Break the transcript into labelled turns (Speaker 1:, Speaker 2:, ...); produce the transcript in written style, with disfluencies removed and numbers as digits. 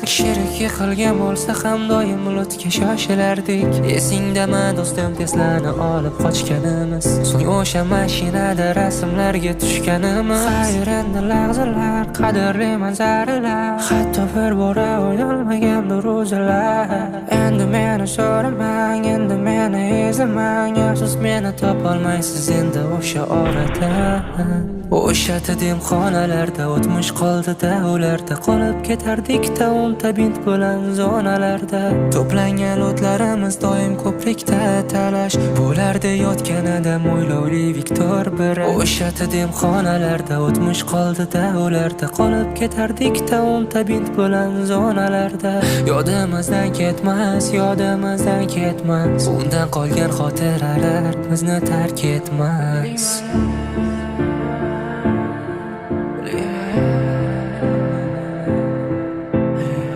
Speaker 1: Sherik yiqilgan bo'lsa ham doim bulutga shoshilardik. Esingdami do'stim, Teslani olib qochganimiz, so'ng o'sha mashinada rasmlarga tushganimiz. Xayr endi lahzalar, qadrli manzaralar, hatto bir bora o'ylanmagandir o'zilar. Endi meni so'ramang, endi meni izlamang, afsus meni topolmaysiz endi o'sha orada. O'sha xonalarda o'tmish qoldi-da, ularda qolib ketardik-da, o'nta bint bilan zonalarda. To'plangan o'tlarimiz doim ko'prikda talash bo'lardi, yotganida mo'ylovli Viktor bir. O'sha xonalarda o'tmish qoldi-da, ularda qolib ketardik-da, o'nta bint bilan zonalarda. Yodimizdan ketmas, yodimizdan ketmas, undan qolgan xotiralar bizni tark etmas.